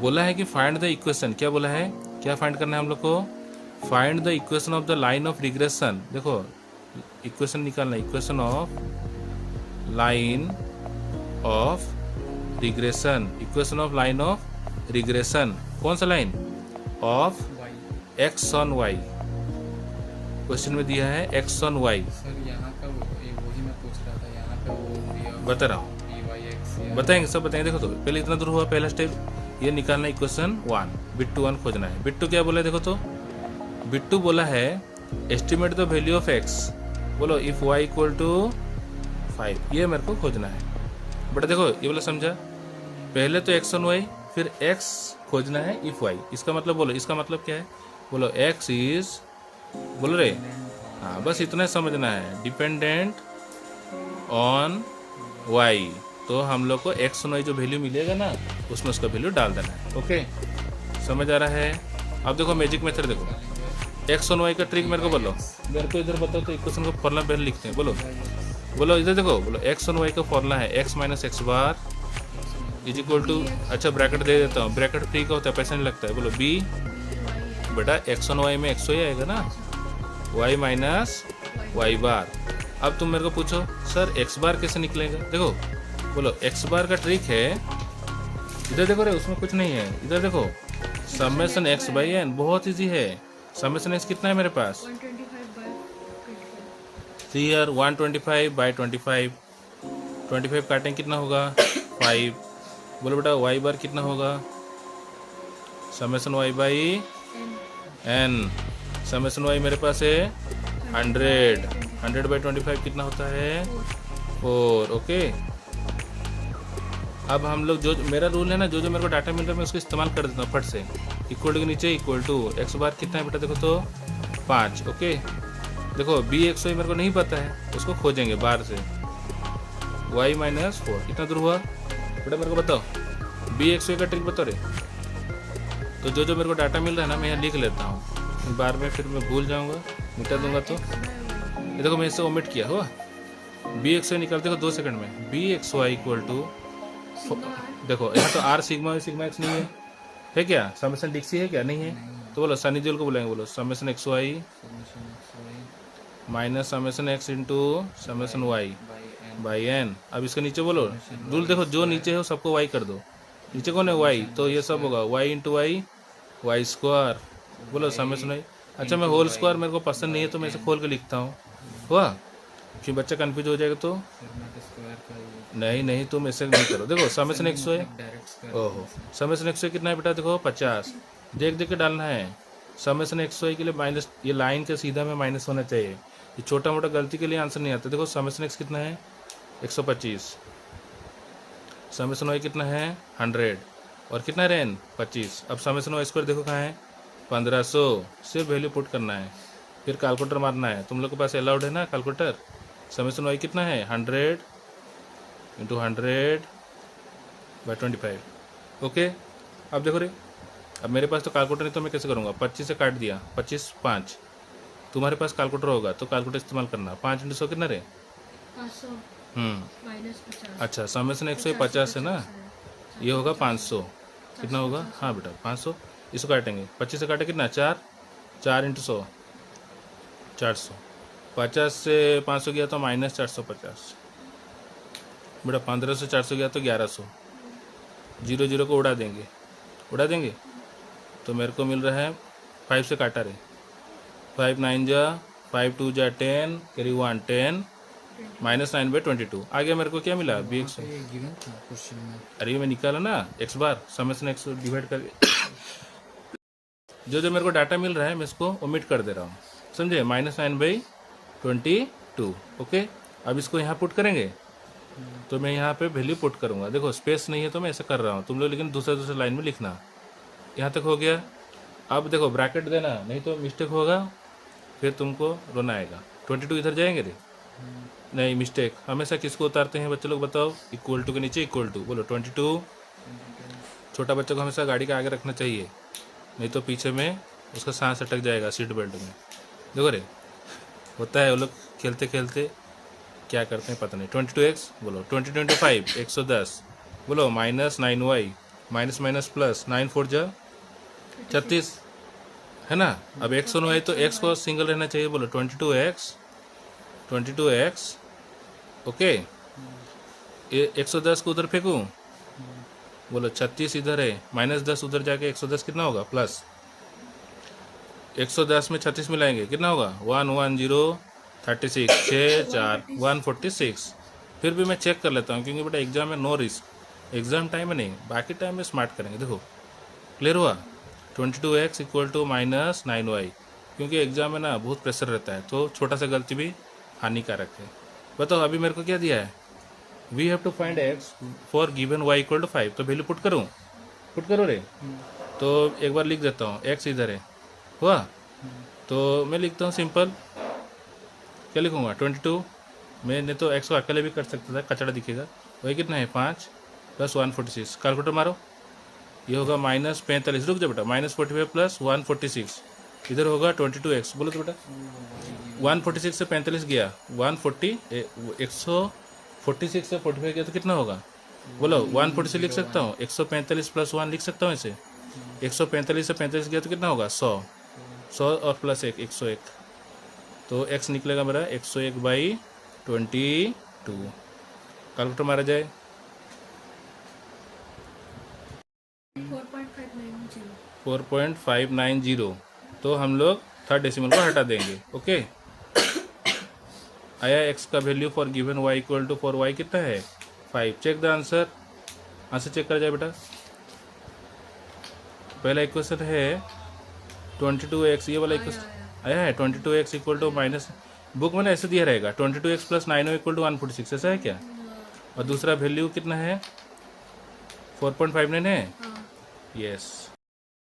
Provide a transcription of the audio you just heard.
बोला है कि फाइंड द इक्वेशन, क्या बोला है, क्या फाइंड करना है हम लोग को, find the equation of the line of regression. देखो इक्वेशन निकालना, equation of line of regression, equation of line of regression, कौन सा line, of x on y. Question में दिया है एक्स ऑन वाई। सर यहाँ का वही मैं पूछ रहा था, यहाँ पे वो बता रहा हूँ, बताएंगे सब बताएंगे। देखो तो पहले इतना दूर हुआ, पहला स्टेप ये निकालना इक्वेशन 1, बिट्टू 1 खोजना है। बिट्टू क्या बोला है, देखो तो बिट्टू बोला है estimate the value of x, बोलो इफ वाई इक्वल टू 5, ये मेरे को खोजना है। बट देखो ये बोला समझा, पहले तो एक्स ऑन वाई, फिर एक्स खोजना है इफ वाई। इसका मतलब बोलो, इसका मतलब क्या है, बोलो एक्स इज, बोलो रे, हाँ बस इतना समझना है, डिपेंडेंट ऑन वाई। तो हम लोग को एक्स ऑन वाई जो वैल्यू मिलेगा ना, उसमें उसका वैल्यू डाल देना है। ओके, समझ आ रहा है। अब देखो मैजिक मेथड, देखो एक्स ऑन वाई का ट्रिक मेरे को बोलो, मेरे को इधर बताओ तो इक्वेशन को फॉर्मूला पहले लिखते हैं। बोलो बोलो इधर देखो, बोलो एक्स ऑन वाई का फॉर्मूला है x minus x bar is equal to, अच्छा ब्रैकेट दे देता हूँ, ब्रैकेट फ्री का होता है, पैसा नहीं लगता है। बोलो बी, बेटा एक्स ऑन वाई में एक्स ही आएगा ना, वाई माइनस वाई बार। अब तुम मेरे को पूछो सर एक्स बार कैसे निकलेगा, देखो बोलो एक्स बार का ट्रिक है, इधर देखो रे, उसमें कुछ नहीं है, इधर देखो समेशन एक्स बाई एन, बहुत इजी है। समेशन एक्स कितना है मेरे पास, 3 125 बाई 25, 25 काटेंगे कितना होगा 5। बोलो बेटा वाई बार कितना होगा, summation y by n, summation y मेरे पास है 100, 100 बाई 25 कितना होता है 4। ओके, अब हम लोग जो मेरा रूल है ना, जो मेरे को डाटा मिल रहा है मैं उसको इस्तेमाल कर देता हूँ फट से। इक्वल के नीचे इक्वल टू एक्स बार कितना है बेटा, देखो तो 5। ओके, देखो बी एक्स वाई मेरे को नहीं पता है, उसको खोजेंगे बाहर से, वाई माइनस 4 कितना दूर हुआ बेटा, मेरे को बताओ बी एक्स वाई का ट्रिक बताओ रे। तो जो मेरे को डाटा मिल रहा है ना, मैं यहाँ लिख लेता हूँ, बार में फिर मैं भूल जाऊँगा, मिटा दूंगा। तो ये देखो मैं इससे ओमिट किया हुआ, बी एक्स वाई निकालते हो 2 सेकंड में, b x y equal to, देखो यहाँ तो आर सिग्मा सिग्मा एक्स नहीं है क्या, समेशन डिक्सी है क्या, नहीं है। तो बोलो सनी देओल को बुलाएंगे, बोलो summation x y minus summation x into summation y by n. अब इसके नीचे बोलो रूल, देखो जो नीचे हो सबको वाई कर दो, नीचे कौन है वाई, तो ये सब होगा y into y, y square, बोलो समेशन वाई। अच्छा मैं होल स्क्वायर मेरे को पसंद नहीं है, तो मैं इसे खोल के लिखता हूँ, हुआ, क्यों बच्चा कंफ्यूज हो जाएगा। तो नहीं तुम ऐसे नहीं करो, देखो समेशन एक्स वाई, ओहो समेशन एक्स वाई कितना है बेटा, देखो 50, देख के डालना है। समेशन एक्स वाई के लिए माइनस, ये लाइन के सीधा में माइनस होना चाहिए, ये छोटा मोटा गलती के लिए आंसर नहीं आता। देखो समेशन एक्स कितना है 125, समेशन वाई कितना है 100, और कितना है रेन 25। अब समेशन वाई स्क्वायर देखो कहाँ है 1500, सिर्फ वैल्यू पुट करना है, फिर कैलकुलेटर मारना है, तुम लोग के पास अलाउड है ना कैलकुलेटर। समेशन वाई कितना है 100 इंटू 100 बाई 25। ओके, अब देखो रे, अब मेरे पास तो कैलकुलेटर नहीं, तो मैं कैसे करूँगा, 25 से काट दिया, 25 5, तुम्हारे पास कैलकुलेटर होगा तो कैलकुलेटर इस्तेमाल करना, 5 इंटू 100 कितना रे 500 अच्छा समेशन 150 है ना, ये होगा 500, कितना होगा, हाँ बेटा 500, इसको काटेंगे, 25 से काटे कितना 4, 4 इंटू 100 400, 50 से 500 गया तो माइनस 450, बेटा 1500 से 400 गया तो 1100, 0 को उड़ा देंगे, तो मेरे को मिल रहा है 5 से काटा रे, 5 9 जा 5 2 जा 10 कैरी 1 10 माइनस 9 बाई 22 आ गया। मेरे को क्या मिला बी एक्स, अरे मैं निकाला ना एक्स बार, समेशन एक्स डिवाइड करके जो मेरे को डाटा मिल रहा है मैं इसको ओमिट कर दे रहा हूँ, समझे, माइनस 9 बाई 22। ओके, अब इसको यहाँ पुट करेंगे, तो मैं यहाँ पे वैल्यू पुट करूँगा, देखो स्पेस नहीं है तो मैं ऐसा कर रहा हूँ, तुम लोग लेकिन दूसरे लाइन में लिखना। यहाँ तक हो गया, अब देखो ब्रैकेट देना, नहीं तो मिस्टेक होगा, फिर तुमको रोना आएगा। 22 इधर जाएंगे रे, नहीं मिस्टेक, हमेशा किसको उतारते हैं बच्चे लोग बताओ, इक्वल टू के नीचे इक्वल टू, बोलो 22, छोटा बच्चा को हमेशा गाड़ी के आगे रखना चाहिए, नहीं तो पीछे में उसका सांस अटक जाएगा सीट बेल्ट में। देखो रे होता है, वो लोग खेलते खेलते क्या करते हैं पता नहीं। 22x बोलो, 20 25 110 बोलो, minus 9y minus minus plus, 9 4 जा 36 है ना। अब एक्स और वाई तो एक्स को सिंगल रहना चाहिए, बोलो 22x ओके। ये 110 को उधर फेंकूँ, बोलो 36 इधर है, माइनस 10 उधर जाके 110 कितना होगा प्लस 110 में 36 मिलाएंगे कितना होगा 110 36 6 4 146। फिर भी मैं चेक कर लेता हूँ क्योंकि बेटा एग्जाम में नो रिस्क, एग्जाम टाइम में नहीं, बाकी टाइम में स्मार्ट करेंगे। देखो क्लियर हुआ, 22x equal to minus 9y, क्योंकि एग्जाम में ना बहुत प्रेशर रहता है तो छोटा सा गलती भी हानिकारक है। बताओ अभी मेरे को क्या दिया है, we have to find x for given y equal to 5, तो वैल्यू पुट करूँ, पुट करो रे। तो एक बार लिख देता हूँ, x इधर है हुआ, तो मैं लिखता हूँ सिंपल, क्या लिखूँगा 22, मैंने तो x को अकेले भी कर सकता था, कचड़ा दिखेगा, वही कितना है 5 प्लस 146, कैलकुलेटर मारो, ये होगा माइनस 45, रुक जाओ बेटा, माइनस 45 प्लस 146, इधर होगा 22x, बोलो तो बेटा 146 से 45 गया 140, 146 से 45 गया तो कितना होगा, बोलो 146 लिख सकता हूँ, 145 प्लस 1 लिख सकता हूँ इसे, 145 से 45 गया तो कितना होगा 100 और प्लस 1 101, तो x निकलेगा मेरा 101/22, कैलकुलेटर मारा जाए 4.590, तो हम लोग थर्ड डेसिमल को हटा देंगे ओके। आया x का value for given y equal to, for y कितना है 5, check the answer, answer check करा जाए बेटा। पहला इक्वेशन है 22x, ये वाला इक्वेशन आया है 22x equal to minus, book में ना ऐसे दिया रहेगा 22x प्लस 9 इक्वल टू 146, ऐसा है क्या, और दूसरा वैल्यू कितना है 4.59 है, यस